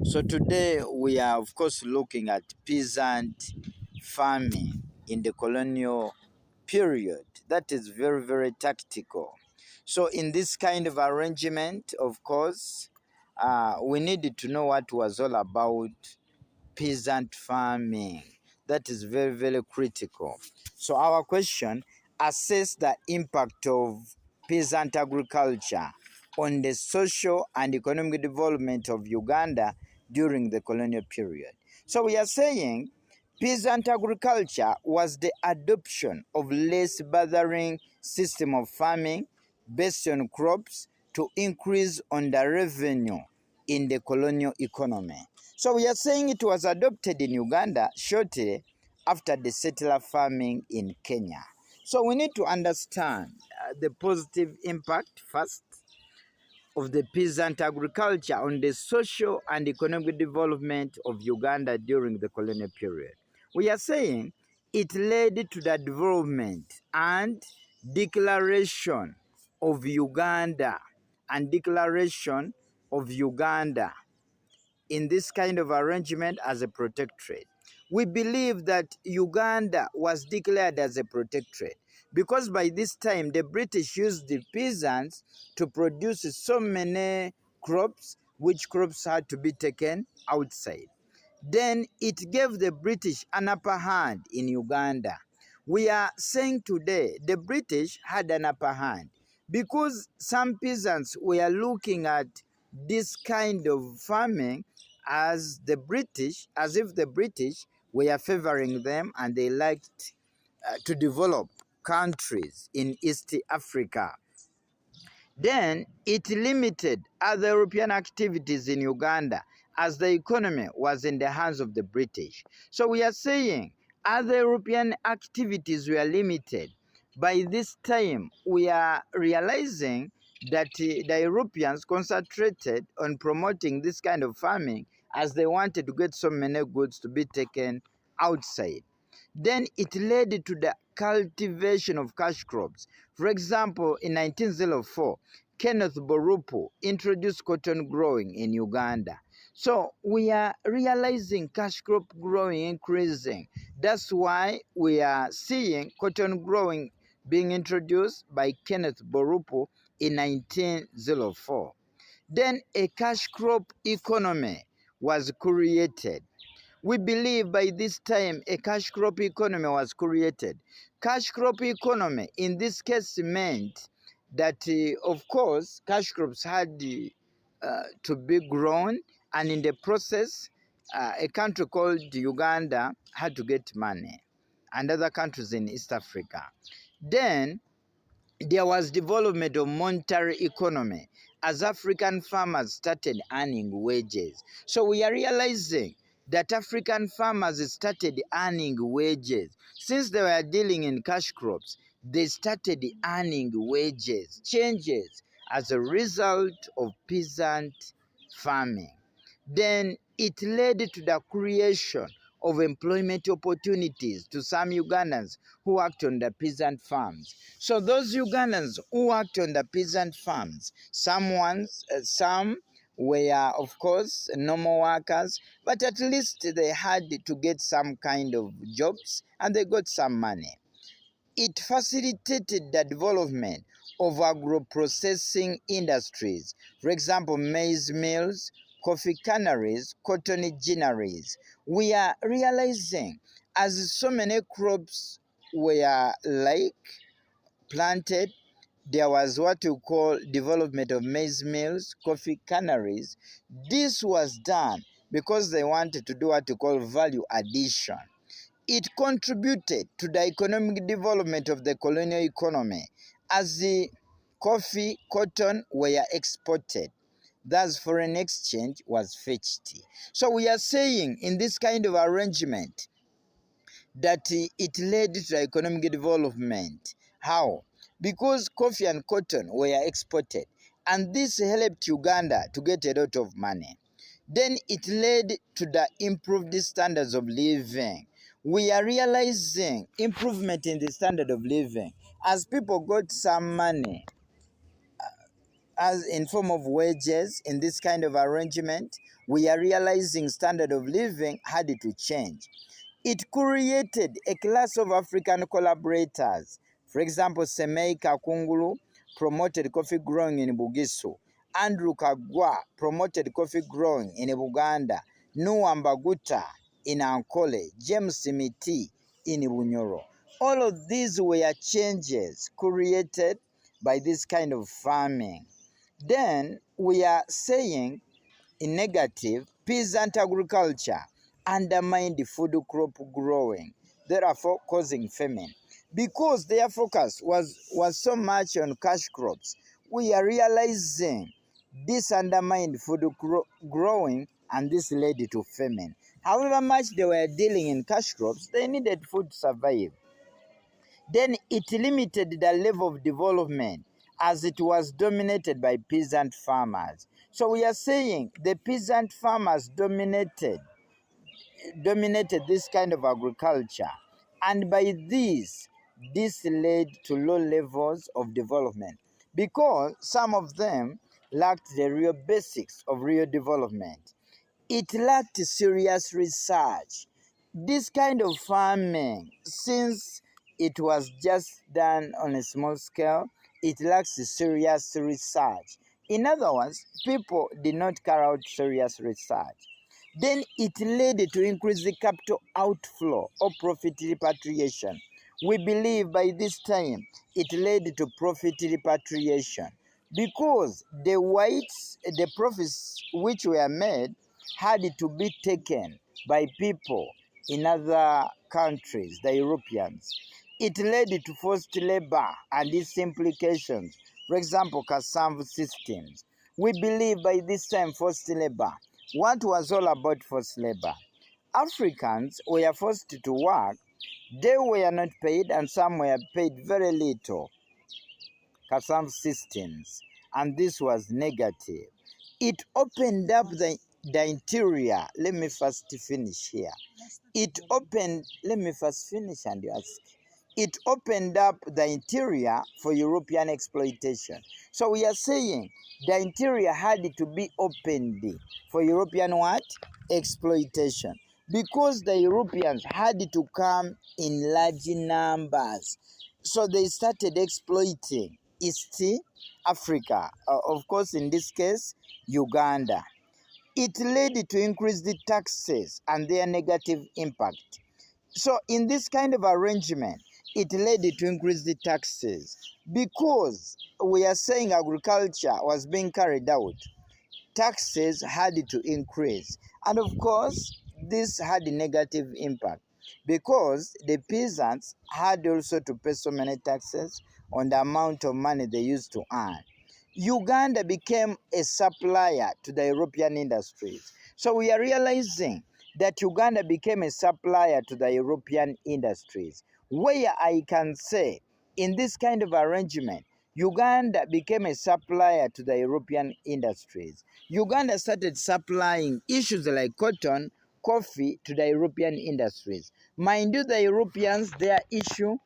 So today we are of course looking at peasant farming in the colonial period. That is very, very tactical. So in this kind of arrangement, of course, we needed to know what was all about peasant farming. That is very, very critical. So our question: assess the impact of peasant agriculture on the social and economic development of Uganda during the colonial period. So we are saying peasant agriculture was the adoption of less bothering system of farming based on crops to increase on the revenue in the colonial economy. So we are saying it was adopted in Uganda shortly after the settler farming in Kenya. So we need to understand the positive impact first of the peasant agriculture on the social and economic development of Uganda during the colonial period. We are saying it led to the development and declaration of Uganda in this kind of arrangement as a protectorate. We believe that Uganda was declared as a protectorate because by this time the British used the peasants to produce so many crops, which crops had to be taken outside. Then it gave the British an upper hand in Uganda. We are saying today the British had an upper hand because some peasants were looking at this kind of farming as if the British were favoring them and they liked to develop countries in East Africa. Then it limited other European activities in Uganda as the economy was in the hands of the British. So we are saying other European activities were limited. By this time, we are realizing that the Europeans concentrated on promoting this kind of farming as they wanted to get so many goods to be taken outside. Then it led to the cultivation of cash crops. For example, in 1904, Kenneth Borupu introduced cotton growing in Uganda. So we are realizing cash crop growing increasing. That's why we are seeing cotton growing being introduced by Kenneth Borupu in 1904. Then a cash crop economy was created. We believe by this time a cash crop economy was created. Cash crop economy in this case meant that, of course, cash crops had to be grown, and in the process, a country called Uganda had to get money, and other countries in East Africa. Then there was development of monetary economy as African farmers started earning wages. So we are realizing that African farmers started earning wages. Since they were dealing in cash crops, they started earning wages, changes as a result of peasant farming. Then it led to the creation of employment opportunities to some Ugandans who worked on the peasant farms. So those Ugandans who worked on the peasant farms, some were, of course, normal workers, but at least they had to get some kind of jobs and they got some money. It facilitated the development of agro-processing industries, for example, maize mills, coffee canneries, cotton ginneries. We are realizing as so many crops were planted, there was what you call development of maize mills, coffee canneries. This was done because they wanted to do what you call value addition. It contributed to the economic development of the colonial economy as the coffee, cotton were exported. Thus, foreign exchange was fetched. So we are saying in this kind of arrangement that it led to economic development. How? Because coffee and cotton were exported, and this helped Uganda to get a lot of money. Then it led to the improved standards of living. We are realizing improvement in the standard of living as people got some money. as in form of wages in this kind of arrangement, we are realizing standard of living had to change. It created a class of African collaborators. For example, Semei Kakungulu promoted coffee growing in Bugisu. Andrew Kagwa promoted coffee growing in Buganda. Nuambaguta in Ankole. James Miti in Bunyoro. All of these were changes created by this kind of farming. Then we are saying in negative, peasant agriculture undermined food crop growing, therefore causing famine. Because their focus was so much on cash crops, we are realizing this undermined food growing, and this led to famine. However much they were dealing in cash crops, they needed food to survive. Then it limited the level of development as it was dominated by peasant farmers. So we are saying the peasant farmers dominated this kind of agriculture, and by this led to low levels of development because some of them lacked the real basics of real development. It lacked serious research. This kind of farming, since it was just done on a small scale, it lacks serious research. In other words, people did not carry out serious research. Then it led to increase the capital outflow or profit repatriation. We believe by this time it led to profit repatriation because the whites, the profits which were made had to be taken by people in other countries, the Europeans. It led to forced labor and its implications. For example, kansiime systems. We believe by this time forced labor. What was all about forced labor? Africans were forced to work. They were not paid and some were paid very little. Kansiime systems, and this was negative. It opened up the interior. Let me first finish here. Let me first finish and you ask. It opened up the interior for European exploitation. So we are saying the interior had to be opened for European what? Exploitation. Because the Europeans had to come in large numbers. So they started exploiting East Africa. Of course, in this case, Uganda. It led to increased taxes and their negative impact. So in this kind of arrangement, it led to increase the taxes because we are saying agriculture was being carried out. Taxes had to increase. And of course, this had a negative impact because the peasants had also to pay so many taxes on the amount of money they used to earn. Uganda became a supplier to the European industries. So we are realizing that Uganda became a supplier to the European industries, where I can say in this kind of arrangement, Uganda became a supplier to the European industries. Uganda started supplying issues like cotton, coffee to the European industries. Mind you, the Europeans, their issue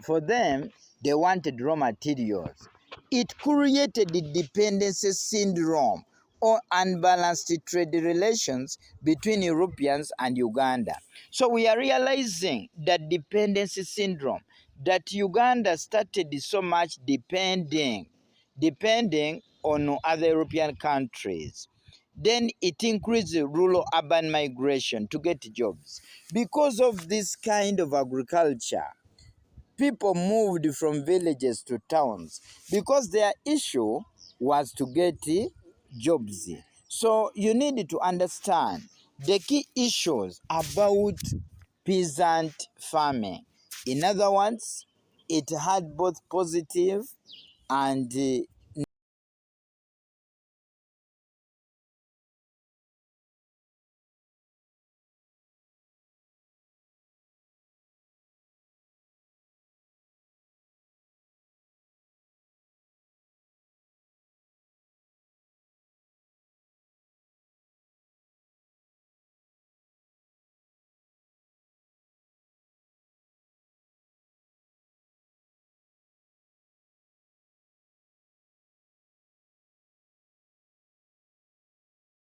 for them, they wanted raw materials. It created the dependency syndrome or unbalanced trade relations between Europeans and Uganda. So we are realizing that dependency syndrome, that Uganda started so much depending on other European countries. Then it increased rural-urban migration to get jobs. Because of this kind of agriculture, people moved from villages to towns because their issue was to get jobs. So you need to understand the key issues about peasant farming. In other words, it had both positive and